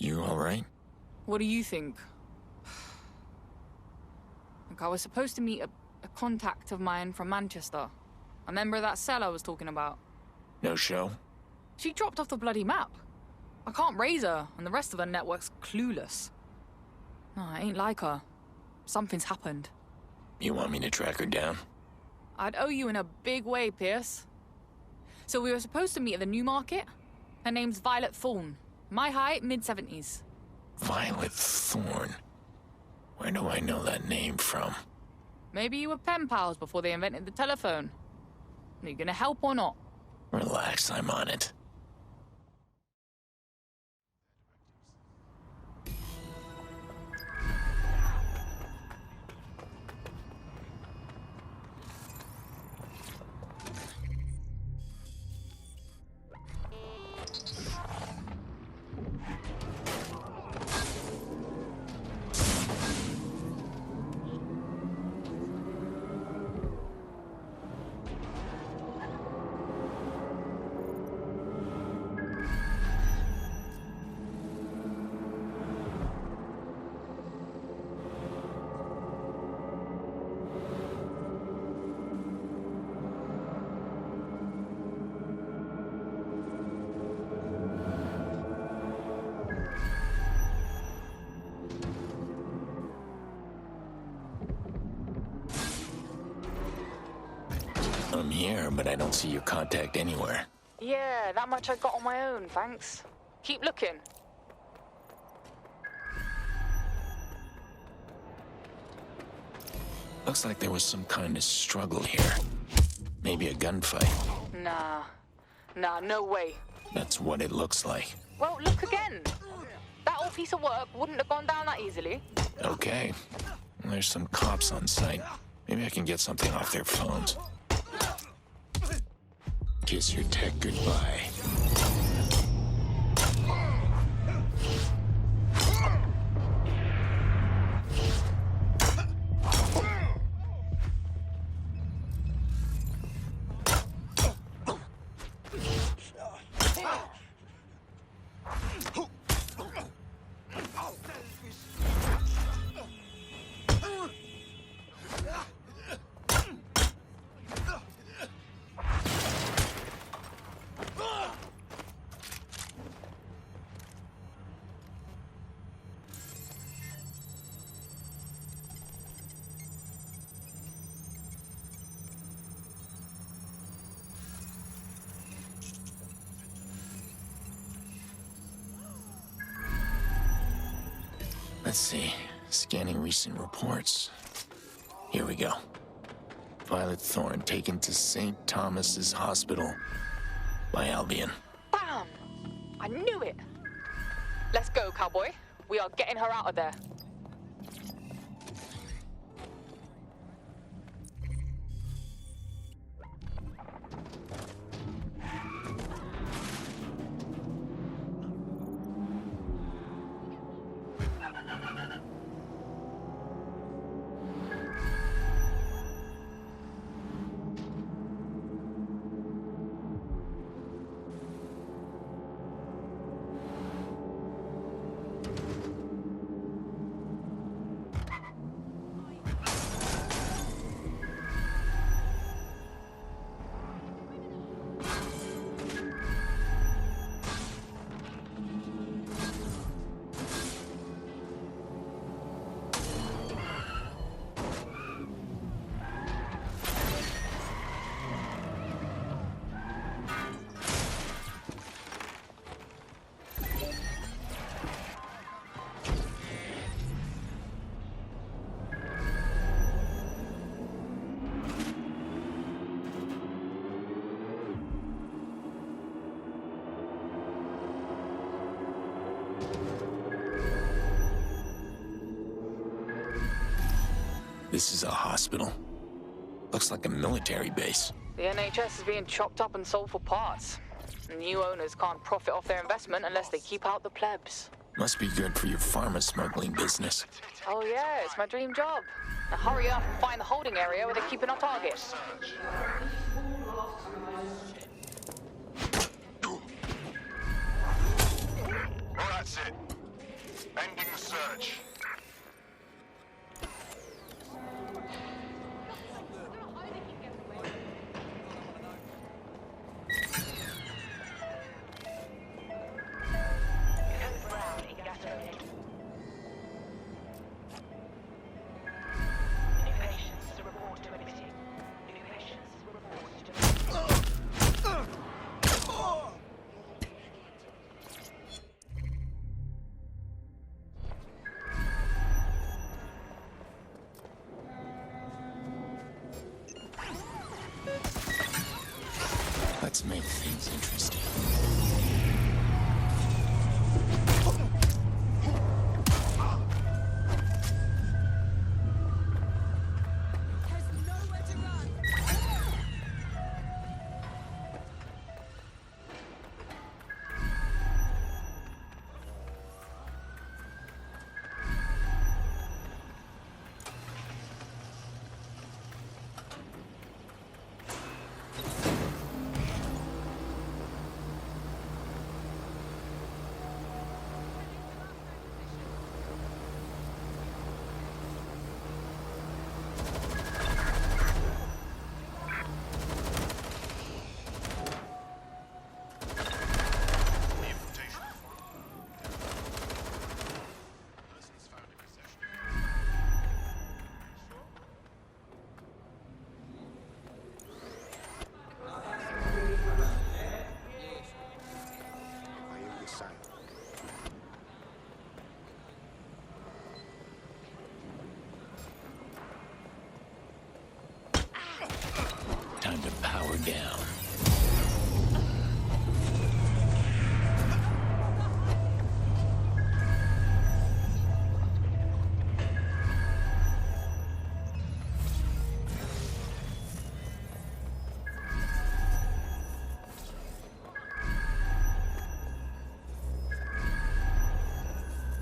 You alright? What do you think? Look, I was supposed to meet a contact of mine from Manchester. A member of that cell I was talking about. No show? She dropped off the bloody map. I can't raise her, and the rest of her network's clueless. No, I ain't like her. Something's happened. You want me to track her down? I'd owe you in a big way, Pierce. So we were supposed to meet at the New Market. Her name's Violet Thorne. My height, mid-70s. Violet Thorne? Where do I know that name from? Maybe you were pen pals before they invented the telephone. Are you gonna help or not? Relax, I'm on it. I'm here, but I don't see your contact anywhere. Yeah, that much I got on my own, thanks. Keep looking. Looks like there was some kind of struggle here. Maybe a gunfight. Nah, no way. That's what it looks like. Well, look again. That old piece of work wouldn't have gone down that easily. Okay. There's some cops on site. Maybe I can get something off their phones. Kiss your tech goodbye. Let's see. Scanning recent reports. Here we go. Violet Thorne taken to St. Thomas's Hospital by Albion. Bam! I knew it. Let's go, cowboy. We are getting her out of there. This is a hospital. Looks like a military base. The NHS is being chopped up and sold for parts. New owners can't profit off their investment unless they keep out the plebs. Must be good for your pharma smuggling business. Oh yeah, it's my dream job. Now hurry up and find the holding area where they're keeping our targets. Well, that's it. Ending the search. Let's make things interesting. There's nowhere to run. Time to power down.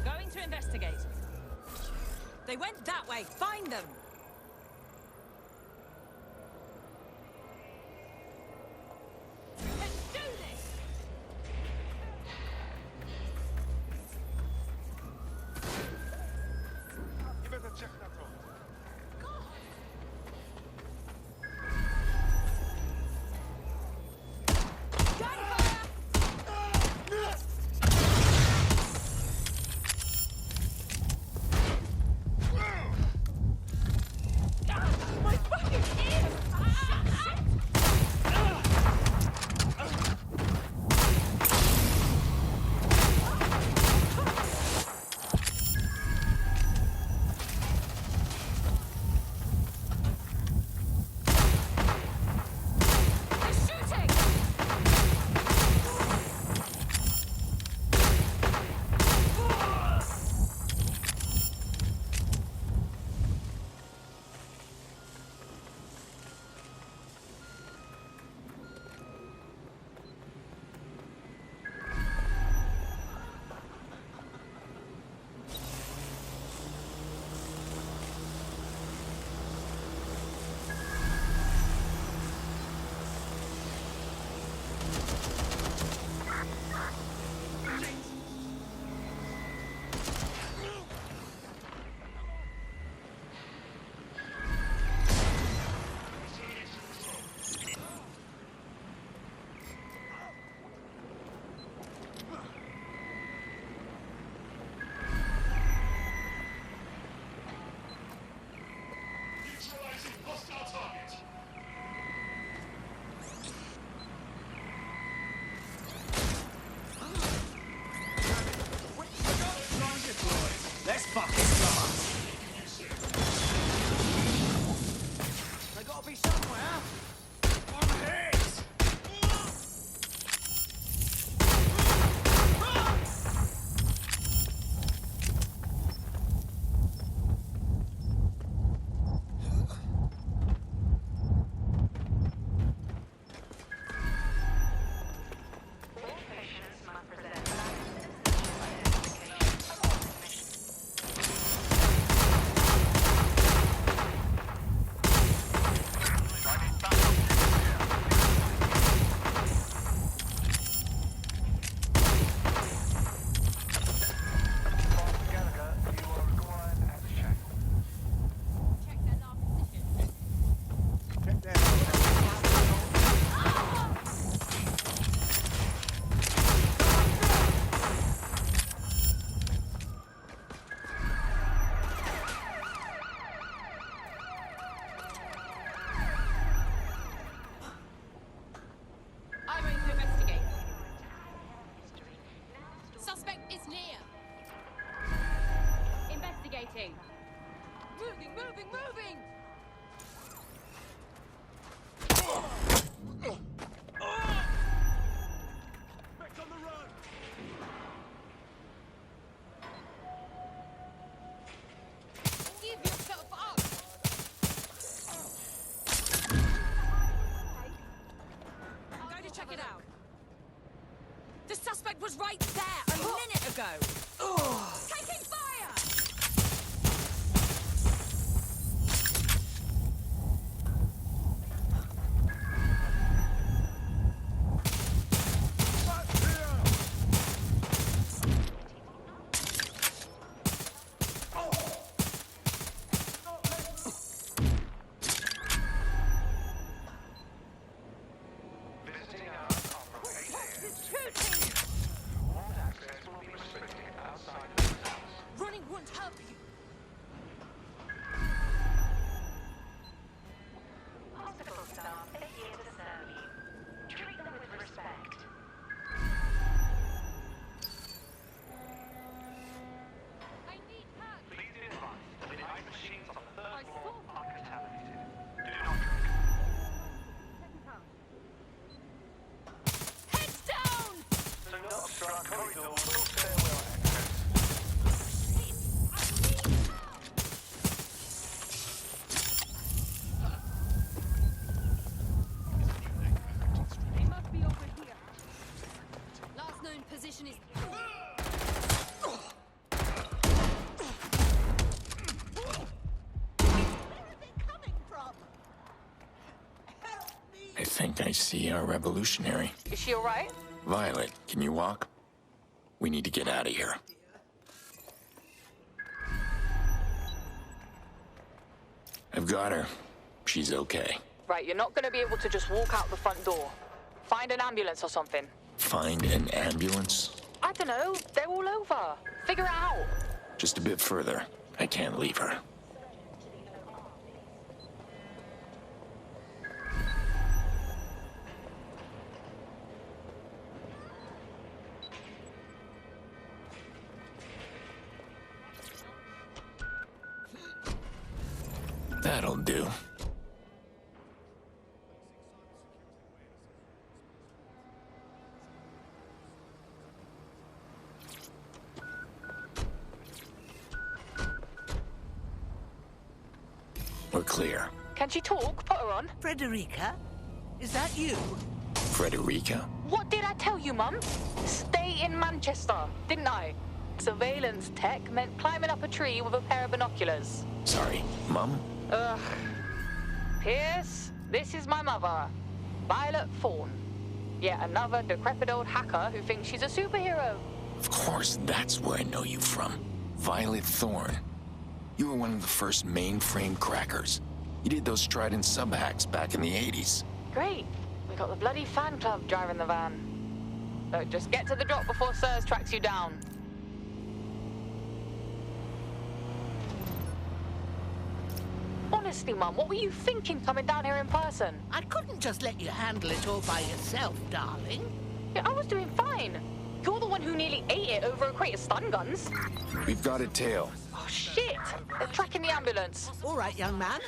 Going to investigate. They went that way. Find them. Let's do this. You better check that out. Moving! Back on the run! Give yourself up! I'm going to check it out. The suspect was right there a minute ago. Taking fire! Visiting hours are from 8 a.m. All access will be restricted outside of this house. Running won't help you. Hospital staff are here to serve you. Treat them with respect. I need help. Please be advised that the night machines on the I third floor saw are contaminated. Do not drink. Heads down! Do not obstruct corridors or stairwell access. They must be over here. Last known position is... I think I see our revolutionary. Is she alright? Violet, can you walk? We need to get out of here. I've got her. She's okay. Right, you're not gonna be able to just walk out the front door. Find an ambulance or something. Find an ambulance? I don't know, they're all over. Figure it out. Just a bit further. I can't leave her. That'll do. We're clear. Can she talk? Put her on. Frederica? Is that you? Frederica? What did I tell you, Mum? Stay in Manchester, didn't I? Surveillance tech meant climbing up a tree with a pair of binoculars. Sorry, Mum? Ugh. Pierce, this is my mother, Violet Thorne. Yet another decrepit old hacker who thinks she's a superhero. Of course, that's where I know you from. Violet Thorne. You were one of the first mainframe crackers. You did those Trident sub-hacks back in the 80s. Great. We got the bloody fan club driving the van. Look, just get to the drop before Sirs tracks you down. Honestly, Mum, what were you thinking coming down here in person? I couldn't just let you handle it all by yourself, darling. Yeah, I was doing fine. You're the one who nearly ate it over a crate of stun guns. We've got a tail. Oh, shit! They're tracking the ambulance. All right, young man.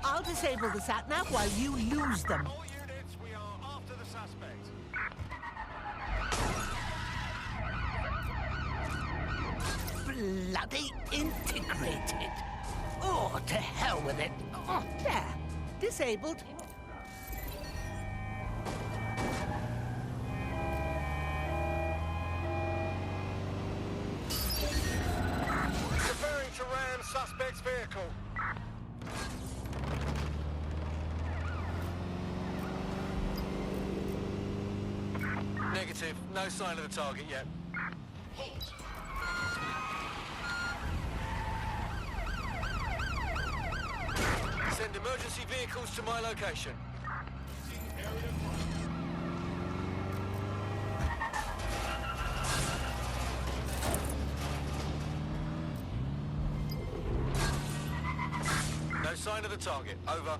I'll disable the sat-nav while you lose them. All units, we are after the suspect. Bloody integrated. Oh, to hell with it. Oh, there. Disabled. Preparing to ram suspect's vehicle. Negative. No sign of the target yet. Send emergency vehicles to my location. No sign of the target. Over.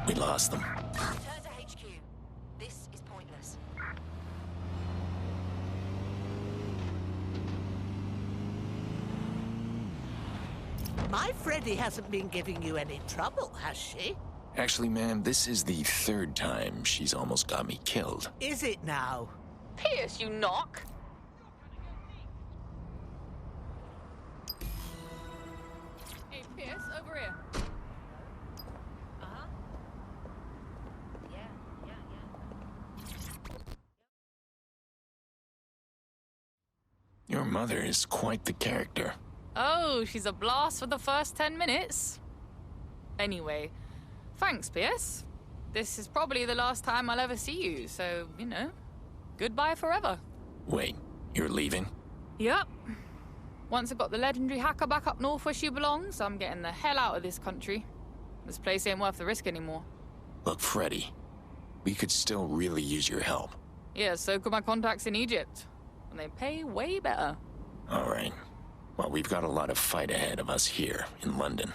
We lost them. Return to HQ. This is pointless. My Freddy hasn't been giving you any trouble, has she? Actually, ma'am, this is the third time she's almost got me killed. Is it now? Pierce, you knock! Hey, Pierce, over here. Uh-huh. Yeah. Your mother is quite the character. Oh, she's a blast for the first 10 minutes. Anyway, thanks, Pierce. This is probably the last time I'll ever see you, so, you know, goodbye forever. Wait, you're leaving? Yep. Once I've got the legendary hacker back up north where she belongs, I'm getting the hell out of this country. This place ain't worth the risk anymore. Look, Freddy, we could still really use your help. Yeah, so could my contacts in Egypt. And they pay way better. All right. Well, we've got a lot of fight ahead of us here in London.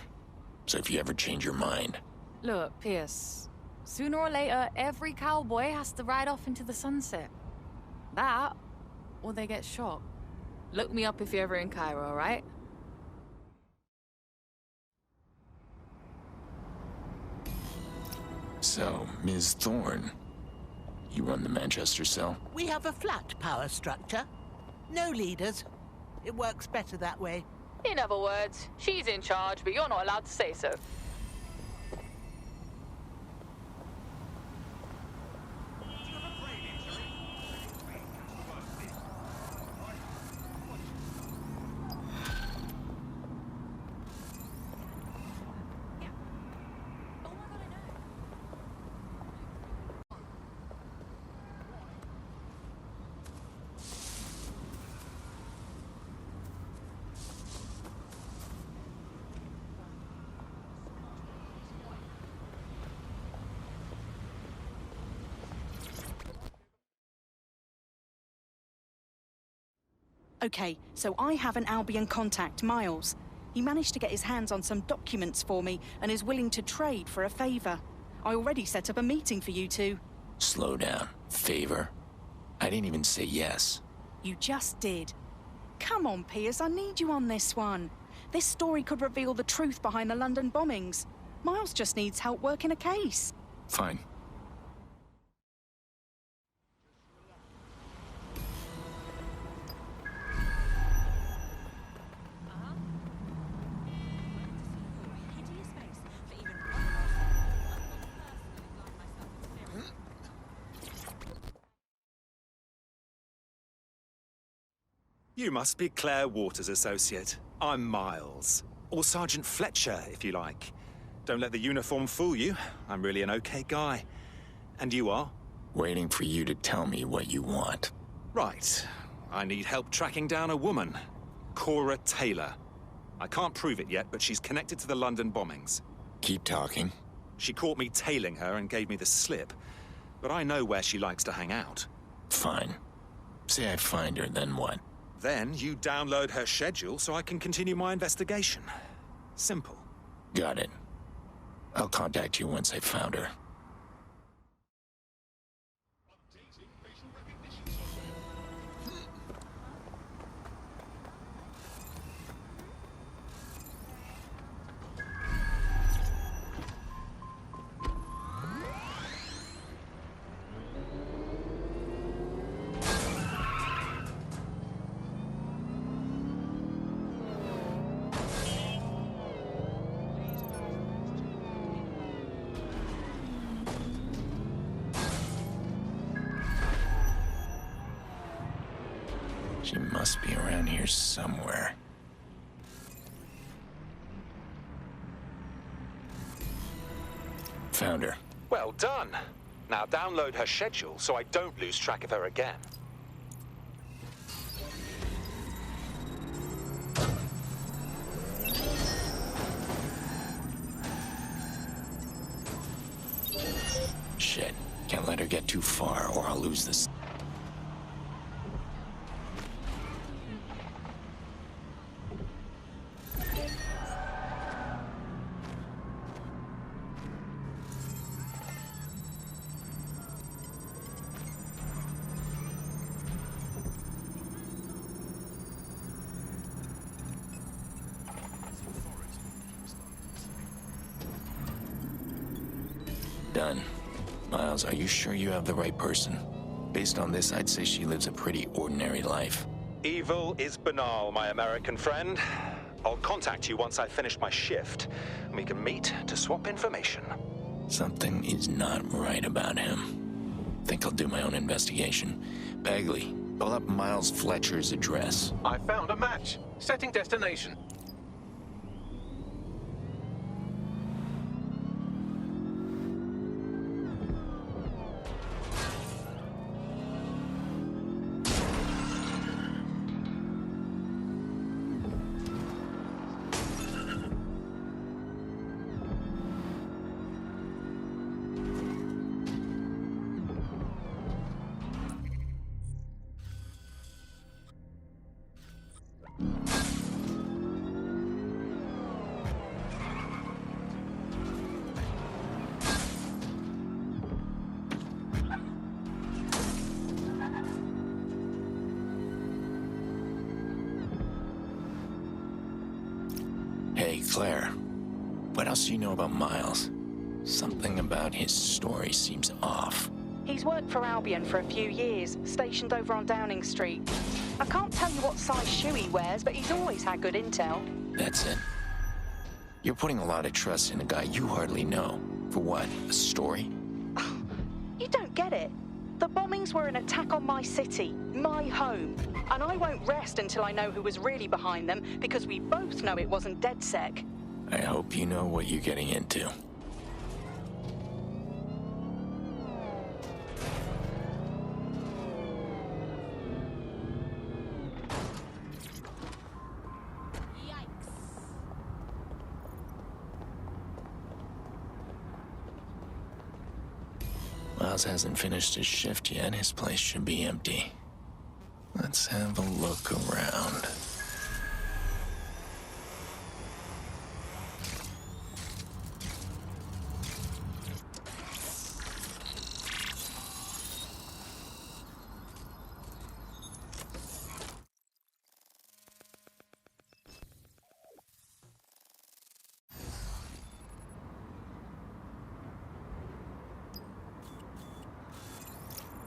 So if you ever change your mind... Look, Pierce, sooner or later, every cowboy has to ride off into the sunset. That, or they get shot. Look me up if you're ever in Cairo, all right? So, Ms. Thorne, you run the Manchester cell? We have a flat power structure. No leaders. It works better that way. In other words, she's in charge, but you're not allowed to say so. Okay, so I have an Albion contact, Miles. He managed to get his hands on some documents for me and is willing to trade for a favor. I already set up a meeting for you two. Slow down. Favor? I didn't even say yes. You just did. Come on, Pierce, I need you on this one. This story could reveal the truth behind the London bombings. Miles just needs help working a case. Fine. You must be Claire Waters' associate. I'm Miles. Or Sergeant Fletcher, if you like. Don't let the uniform fool you. I'm really an okay guy. And you are? Waiting for you to tell me what you want. Right. I need help tracking down a woman. Cora Taylor. I can't prove it yet, but she's connected to the London bombings. Keep talking. She caught me tailing her and gave me the slip. But I know where she likes to hang out. Fine. Say I find her, then what? Then you download her schedule so I can continue my investigation. Simple. Got it. I'll contact you once I've found her. She must be around here somewhere. Found her. Well done. Now download her schedule so I don't lose track of her again. Shit. Can't let her get too far or I'll lose this. Miles, are you sure you have the right person? Based on this, I'd say she lives a pretty ordinary life. Evil is banal, my American friend. I'll contact you once I've finished my shift, and we can meet to swap information. Something is not right about him. Think I'll do my own investigation. Bagley, pull up Miles Fletcher's address. I found a match. Setting destination. Hey, Claire. What else do you know about Miles? Something about his story seems off. He's worked for Albion for a few years, stationed over on Downing Street. I can't tell you what size shoe he wears, but he's always had good intel. That's it. You're putting a lot of trust in a guy you hardly know. For what? A story? You don't get it. The bombings were an attack on my city, my home. And I won't rest until I know who was really behind them, because we both know it wasn't DedSec. I hope you know what you're getting into. Miles hasn't finished his shift yet. His place should be empty. Let's have a look around.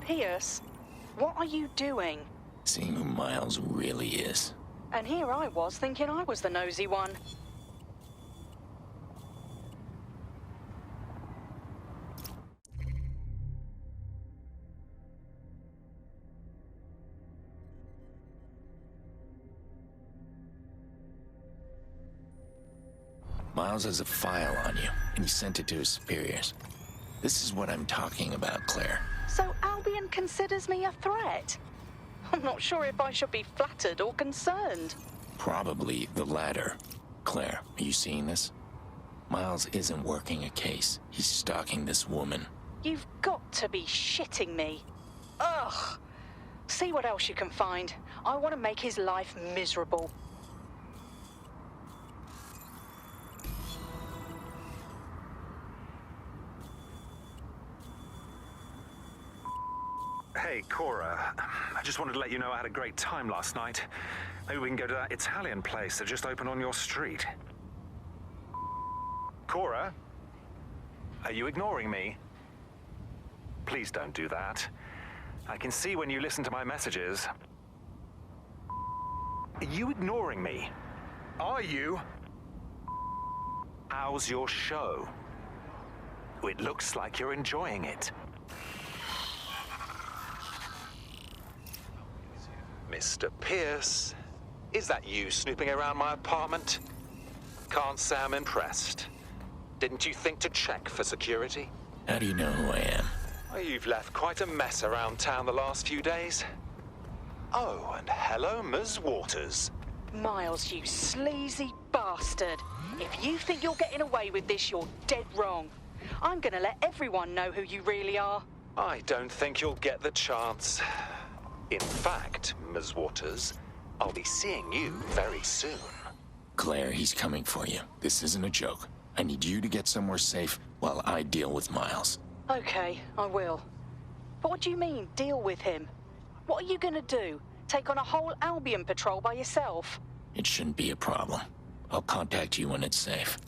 Pierce, what are you doing? Seeing who Miles really is. And here I was thinking I was the nosy one. Miles has a file on you, and he sent it to his superiors. This is what I'm talking about, Claire. So Albion considers me a threat? I'm not sure if I should be flattered or concerned. Probably the latter. Claire, are you seeing this? Miles isn't working a case. He's stalking this woman. You've got to be shitting me. Ugh. See what else you can find. I want to make his life miserable. Hey, Cora. I just wanted to let you know I had a great time last night. Maybe we can go to that Italian place that just opened on your street. Cora? Are you ignoring me? Please don't do that. I can see when you listen to my messages. Are you ignoring me? Are you? How's your show? It looks like you're enjoying it. Mr. Pierce, is that you snooping around my apartment? Can't say I'm impressed. Didn't you think to check for security? How do you know who I am? Oh, you've left quite a mess around town the last few days. Oh, and hello, Ms. Waters. Miles, you sleazy bastard. If you think you're getting away with this, you're dead wrong. I'm gonna let everyone know who you really are. I don't think you'll get the chance. In fact, Ms. Waters, I'll be seeing you very soon. Claire, he's coming for you. This isn't a joke. I need you to get somewhere safe while I deal with Miles. Okay, I will. But what do you mean, deal with him? What are you gonna do? Take on a whole Albion patrol by yourself? It shouldn't be a problem. I'll contact you when it's safe.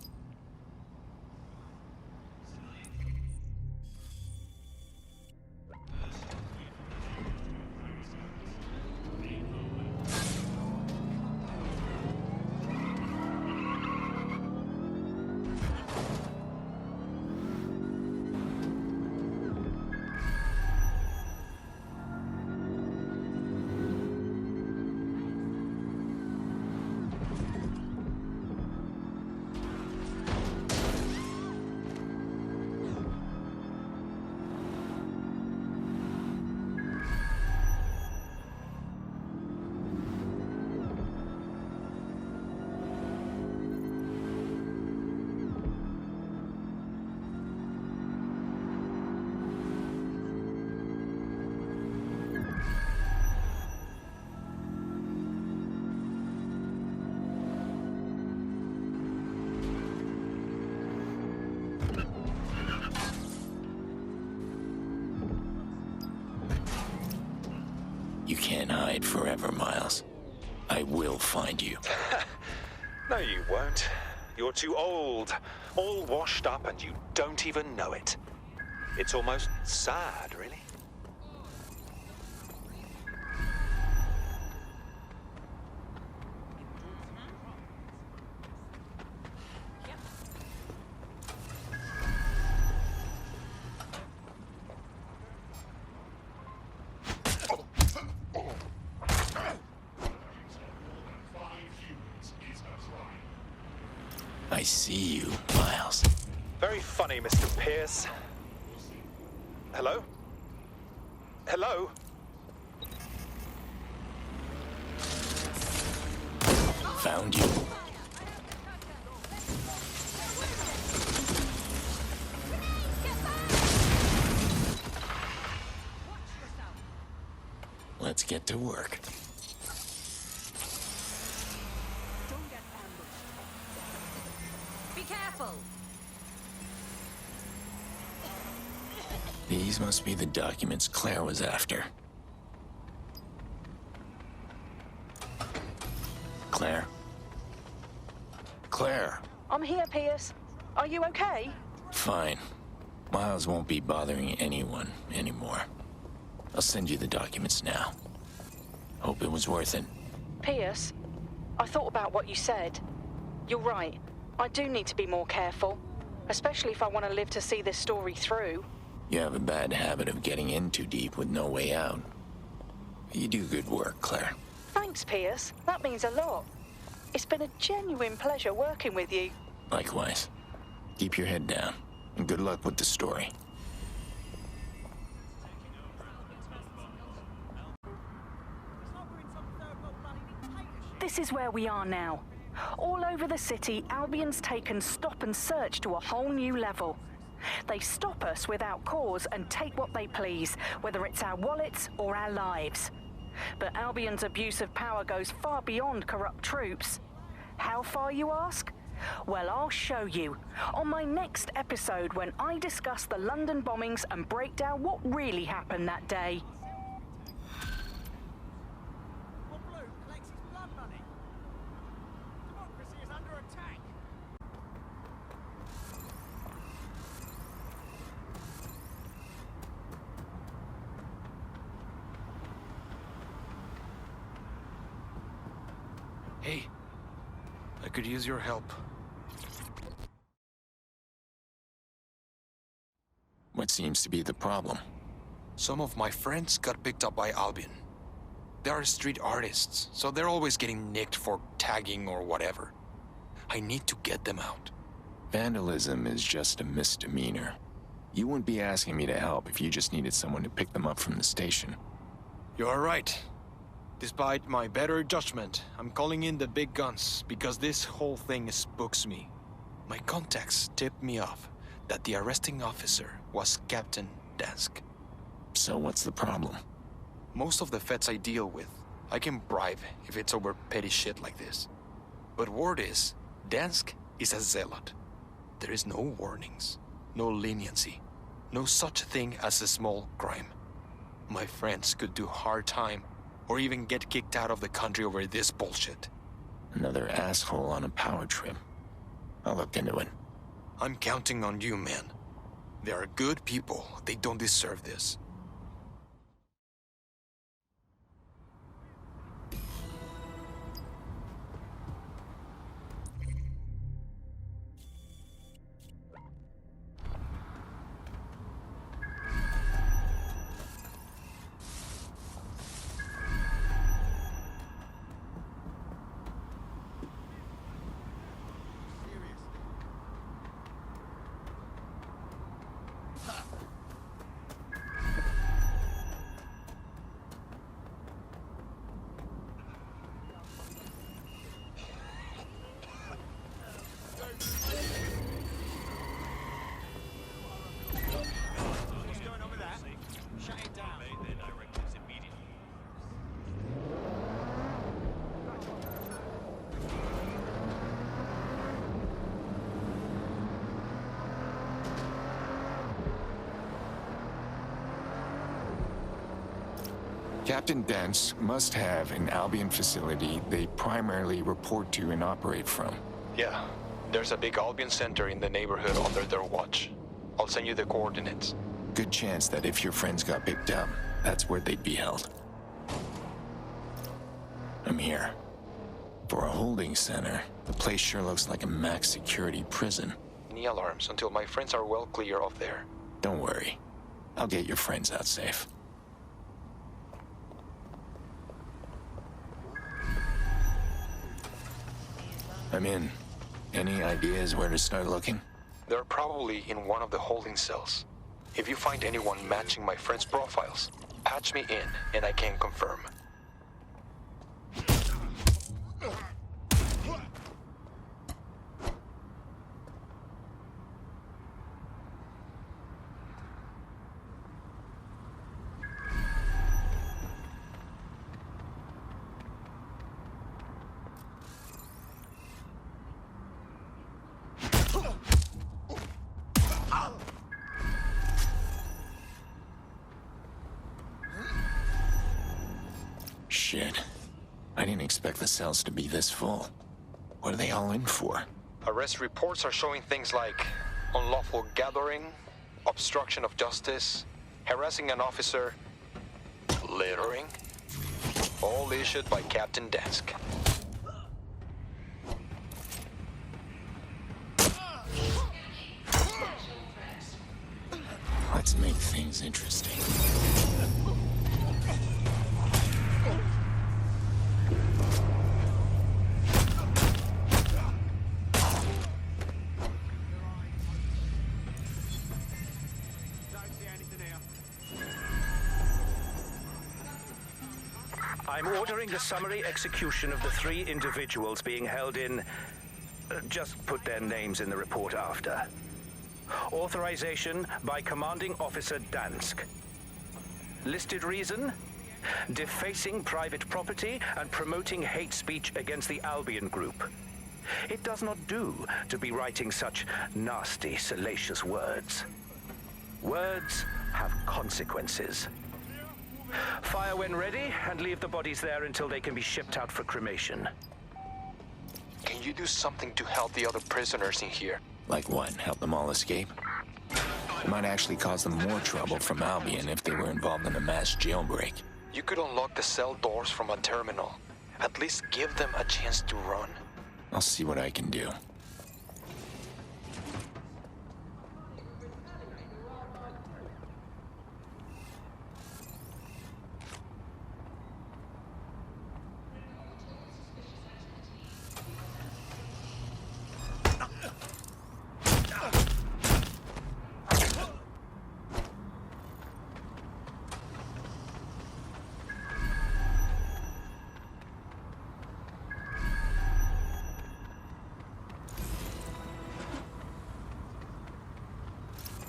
can't hide forever, Miles. I will find you. No, you won't. You're too old, all washed up, and you don't even know it. It's almost sad, really. I see you, Miles. Very funny, Mr. Pierce. Hello? Hello? Found you. Let's get to work. Be careful! These must be the documents Claire was after. Claire? Claire! I'm here, Pierce. Are you okay? Fine. Miles won't be bothering anyone anymore. I'll send you the documents now. Hope it was worth it. Pierce, I thought about what you said. You're right. I do need to be more careful, especially if I want to live to see this story through. You have a bad habit of getting in too deep with no way out. You do good work, Claire. Thanks, Pierce. That means a lot. It's been a genuine pleasure working with you. Likewise. Keep your head down, and good luck with the story. This is where we are now. All over the city, Albion's taken stop and search to a whole new level. They stop us without cause and take what they please, whether it's our wallets or our lives. But Albion's abuse of power goes far beyond corrupt troops. How far, you ask? Well, I'll show you on my next episode when I discuss the London bombings and break down what really happened that day. Hey, I could use your help. What seems to be the problem? Some of my friends got picked up by Albion. They are street artists, so they're always getting nicked for tagging or whatever. I need to get them out. Vandalism is just a misdemeanor. You wouldn't be asking me to help if you just needed someone to pick them up from the station. You're right. Despite my better judgment, I'm calling in the big guns because this whole thing spooks me. My contacts tipped me off that the arresting officer was Captain Dansk. So what's the problem? Most of the feds I deal with, I can bribe if it's over petty shit like this. But word is, Dansk is a zealot. There is no warnings, no leniency, no such thing as a small crime. My friends could do hard time or even get kicked out of the country over this bullshit. Another asshole on a power trip. I'll look into it. I'm counting on you, man. They are good people. They don't deserve this. Captain Dansk must have an Albion facility they primarily report to and operate from. Yeah, there's a big Albion center in the neighborhood under their watch. I'll send you the coordinates. Good chance that if your friends got picked up, that's where they'd be held. I'm here. For a holding center, the place sure looks like a max security prison. Any alarms until my friends are well clear of there. Don't worry. I'll get your friends out safe. I'm in. Any ideas where to start looking? They're probably in one of the holding cells. If you find anyone matching my friends' profiles, patch me in and I can confirm. Shit. I didn't expect the cells to be this full. What are they all in for? Arrest reports are showing things like unlawful gathering, obstruction of justice, harassing an officer, littering, all issued by Captain Dansk. Let's make things interesting. I'm ordering the summary execution of the 3 individuals being held in... just put their names in the report after. Authorization by Commanding Officer Dansk. Listed reason? Defacing private property and promoting hate speech against the Albion Group. It does not do to be writing such nasty, salacious words. Words have consequences. Fire when ready, and leave the bodies there until they can be shipped out for cremation. Can you do something to help the other prisoners in here? Like what? Help them all escape? It might actually cause them more trouble from Albion if they were involved in a mass jailbreak. You could unlock the cell doors from a terminal. At least give them a chance to run. I'll see what I can do.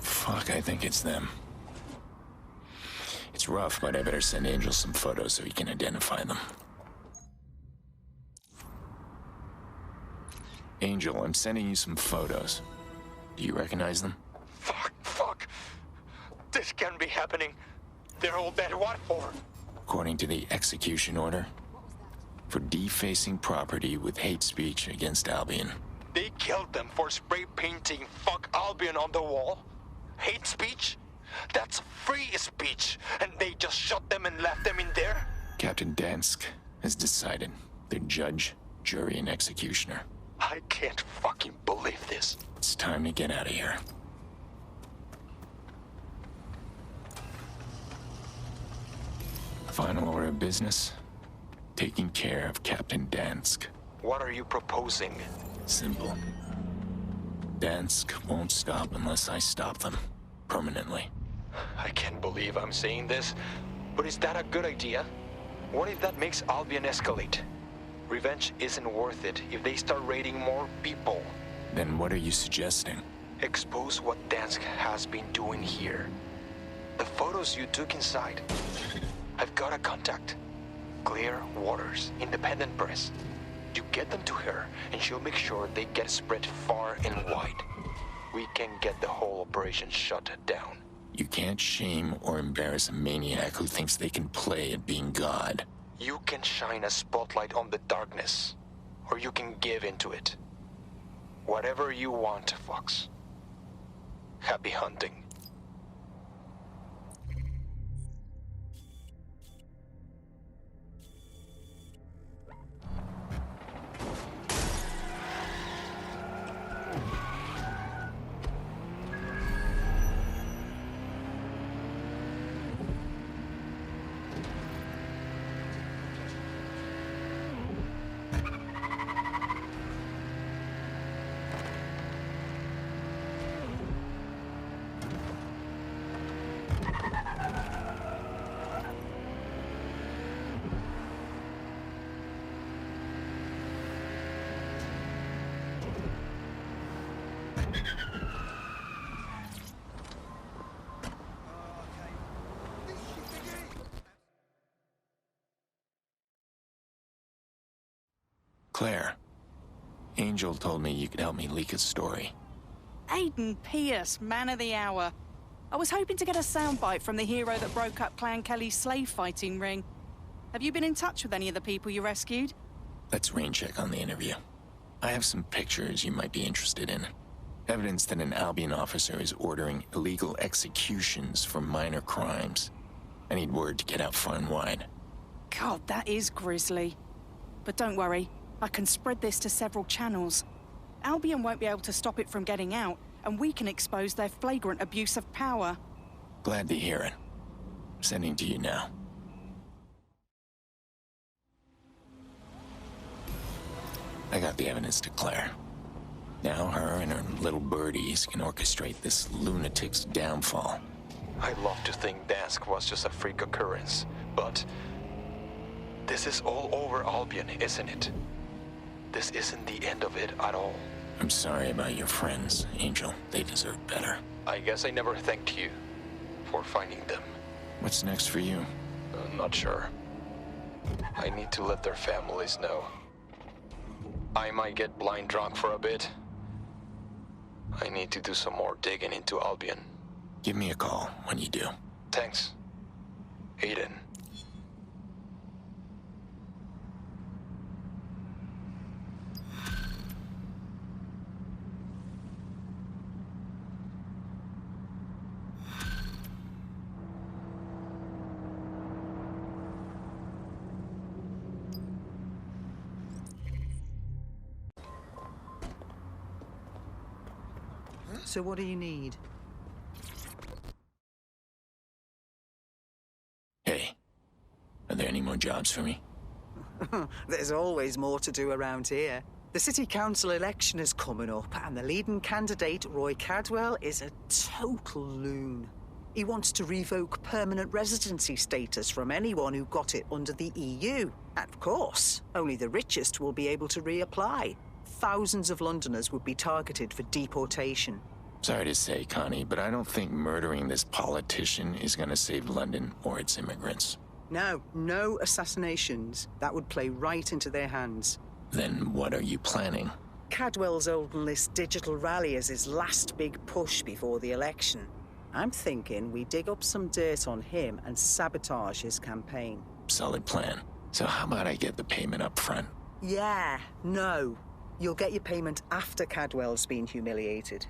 Fuck, I think it's them. It's rough, but I better send Angel some photos so he can identify them. Angel, I'm sending you some photos. Do you recognize them? Fuck. This can't be happening. They're all dead. What for? According to the execution order, for defacing property with hate speech against Albion. They killed them for spray painting "Fuck Albion" on the wall? Hate speech? That's free speech, and they just shot them and left them in there? Captain Dansk has decided. They're judge, jury, and executioner. I can't fucking believe this. It's time to get out of here. Final order of business. Taking care of Captain Dansk. What are you proposing? Simple. Dansk won't stop unless I stop them. Permanently. I can't believe I'm saying this, but is that a good idea? What if that makes Albion escalate? Revenge isn't worth it if they start raiding more people. Then what are you suggesting? Expose what Dansk has been doing here. The photos you took inside. I've got a contact. Clear Waters, independent press. You get them to her, and she'll make sure they get spread far and wide. We can get the whole operation shut down. You can't shame or embarrass a maniac who thinks they can play at being God. You can shine a spotlight on the darkness, or you can give into it. Whatever you want, Fox. Happy hunting. Claire, Angel told me you could help me leak a story. Aiden Pierce, man of the hour. I was hoping to get a soundbite from the hero that broke up Clan Kelly's slave fighting ring. Have you been in touch with any of the people you rescued? Let's rain check on the interview. I have some pictures you might be interested in. Evidence that an Albion officer is ordering illegal executions for minor crimes. I need word to get out far and wide. God, that is grisly. But don't worry, I can spread this to several channels. Albion won't be able to stop it from getting out, and we can expose their flagrant abuse of power. Glad to hear it. Sending to you now. I got the evidence to Claire. Now her and her little birdies can orchestrate this lunatic's downfall. I love to think Dansk was just a freak occurrence, but this is all over Albion, isn't it? This isn't the end of it at all. I'm sorry about your friends, Angel. They deserve better. I guess I never thanked you for finding them. What's next for you? Not sure. I need to let their families know. I might get blind drunk for a bit. I need to do some more digging into Albion. Give me a call when you do. Thanks, Aiden. So what do you need? Hey, are there any more jobs for me? There's always more to do around here. The city council election is coming up, and the leading candidate, Roy Cadwell, is a total loon. He wants to revoke permanent residency status from anyone who got it under the EU. And of course, only the richest will be able to reapply. Thousands of Londoners would be targeted for deportation. Sorry to say, Connie, but I don't think murdering this politician is gonna save London or its immigrants. No assassinations. That would play right into their hands. Then what are you planning? Cadwell's Olden List digital rally is his last big push before the election. I'm thinking we dig up some dirt on him and sabotage his campaign. Solid plan. So how about I get the payment up front? Yeah, no. You'll get your payment after Cadwell's been humiliated.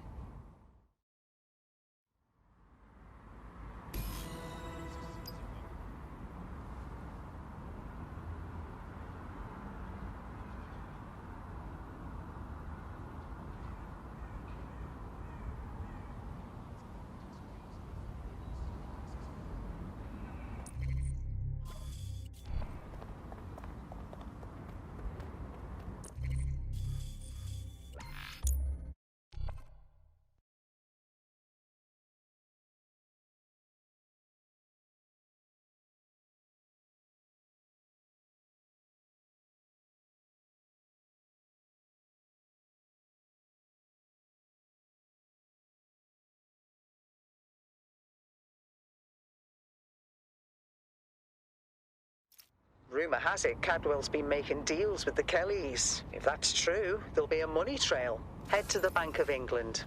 Rumour has it Cadwell's been making deals with the Kellys. If that's true, there'll be a money trail. Head to the Bank of England.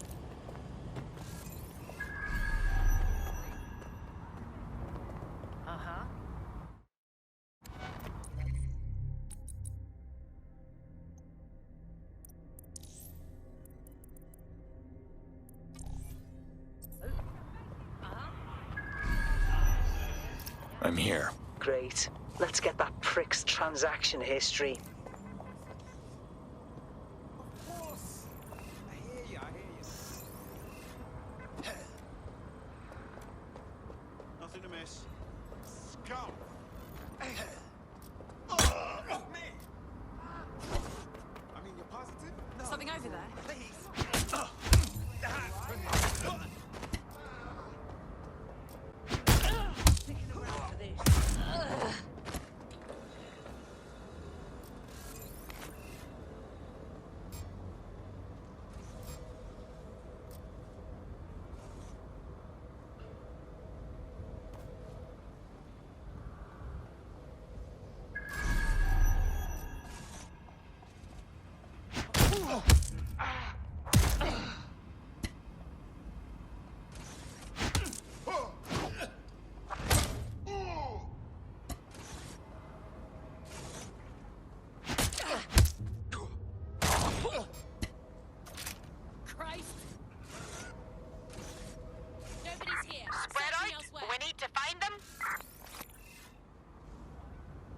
Uh-huh. I'm here. Great. Let's get that prick's transaction history. Of course. I hear you, Nothing amiss. Scum! Me! I mean, you're positive? No. Something over there? Please. Sticking around for this. Christ! Nobody's here. Spread Searching out. elsewhere. We need to find them.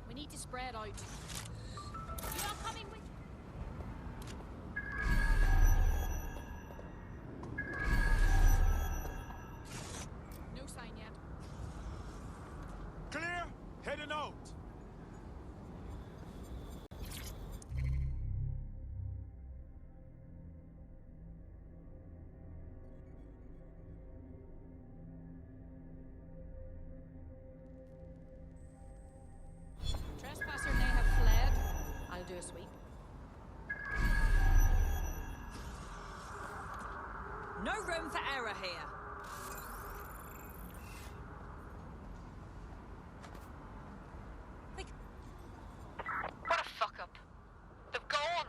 We need to spread out. You are coming with... No sign yet. Clear? Heading out. Trespasser may have fled. I'll do a sweep. No room for error here. What a fuck up. They've gone.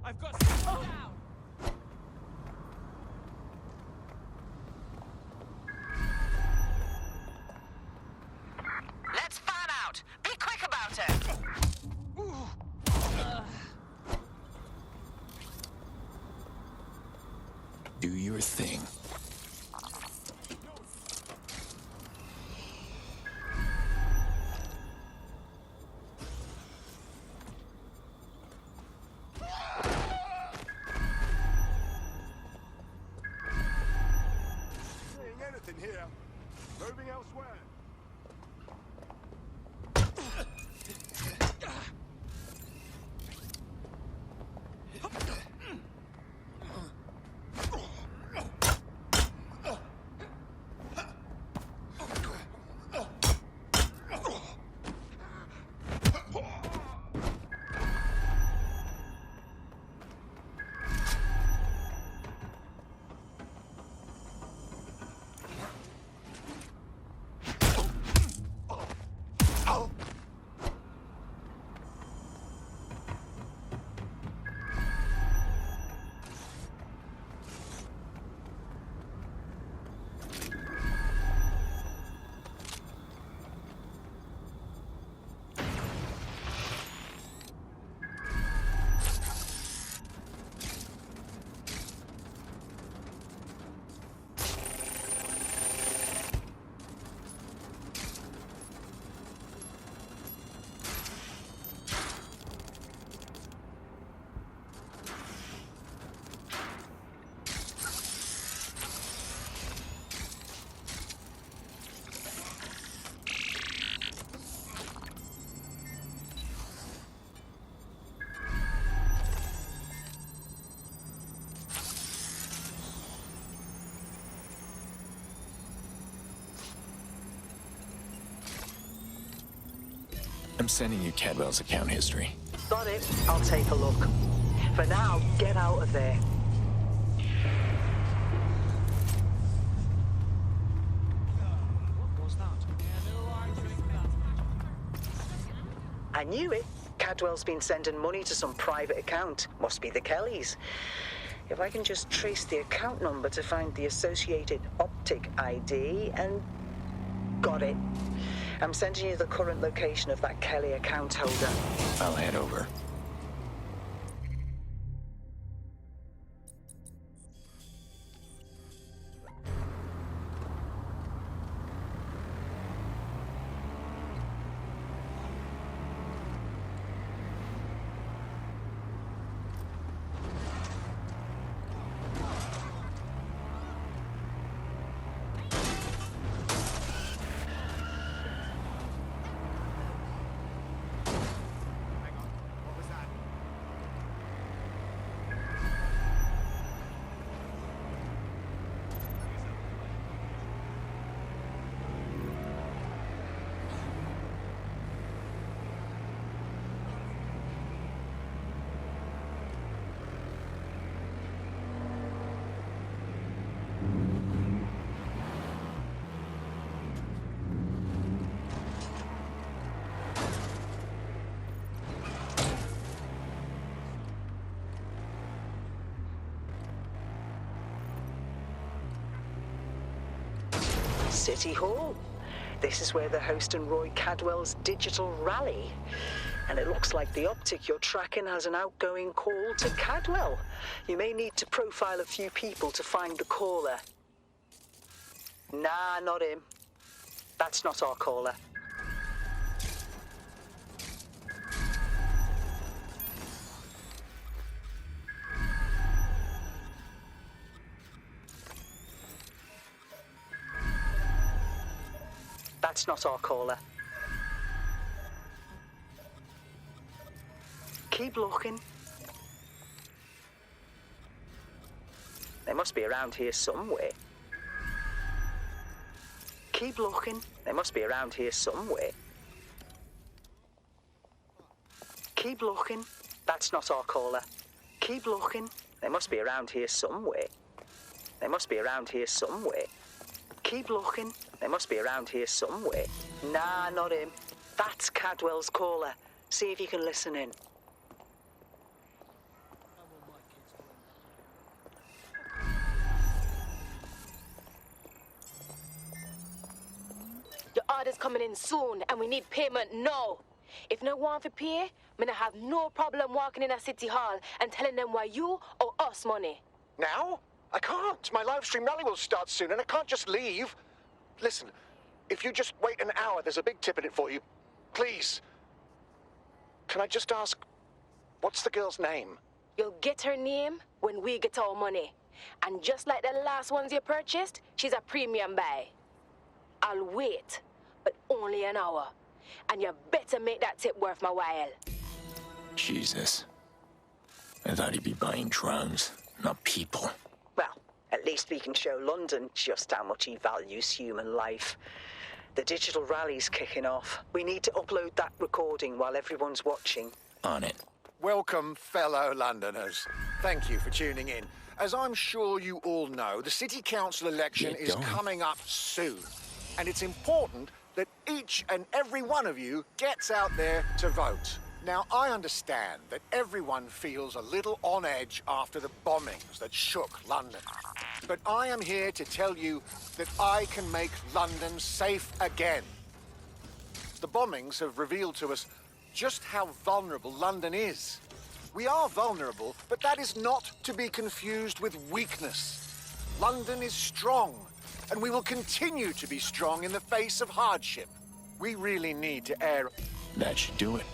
I've got someone down. Let's fan out. Be quick about it. Do your thing. Seeing anything here. Moving elsewhere. I'm sending you Cadwell's account history. Got it. I'll take a look. For now, get out of there. I knew it. Cadwell's been sending money to some private account. Must be the Kellys. If I can just trace the account number to find the associated optic ID and... Got it. I'm sending you the current location of that Kelly account holder. I'll head over. City Hall. This is where they're hosting Roy Cadwell's digital rally. And it looks like the optic you're tracking has an outgoing call to Cadwell. You may need to profile a few people to find the caller. Nah, not him. That's not our caller. That's not our caller. Keep looking. They must be around here somewhere. Keep looking. They must be around here somewhere. Keep looking. That's not our caller. Keep looking. They must be around here somewhere. They must be around here somewhere. Keep looking. They must be around here somewhere. Nah, not him. That's Cadwell's caller. See if you can listen in. Your order's coming in soon, and we need payment now. If no one for pay, me not have no problem walking in a city hall and telling them why you owe us money. Now? I can't. My live stream rally will start soon, and I can't just leave. Listen, if you just wait an hour, there's a big tip in it for you. Please. Can I just ask, what's the girl's name? You'll get her name when we get our money. And just like the last ones you purchased, she's a premium buy. I'll wait, but only an hour. And you better make that tip worth my while. Jesus. I thought he'd be buying drugs, not people. Well, at least we can show London just how much he values human life. The digital rally's kicking off. We need to upload that recording while everyone's watching. On it. Welcome, fellow Londoners. Thank you for tuning in. As I'm sure you all know, the City Council election is coming up soon. And it's important that each and every one of you gets out there to vote. Now, I understand that everyone feels a little on edge after the bombings that shook London. But I am here to tell you that I can make London safe again. The bombings have revealed to us just how vulnerable London is. We are vulnerable, but that is not to be confused with weakness. London is strong, and we will continue to be strong in the face of hardship. We really need to air... That should do it.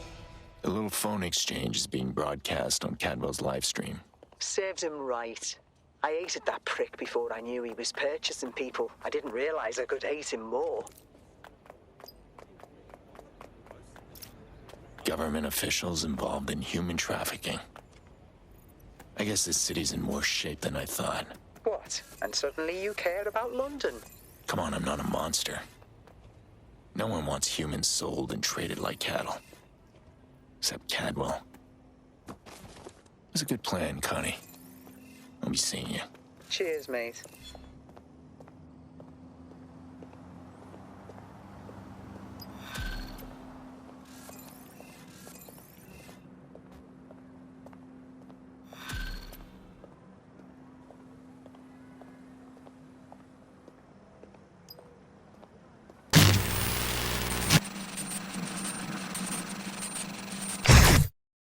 A little phone exchange is being broadcast on Cadwell's live stream. Serves him right. I hated that prick before I knew he was purchasing people. I didn't realize I could hate him more. Government officials involved in human trafficking. I guess this city's in worse shape than I thought. What? And suddenly you care about London? Come on, I'm not a monster. No one wants humans sold and traded like cattle. except Cadwell. It was a good plan, Connie. I'll be seeing you. Cheers, mate.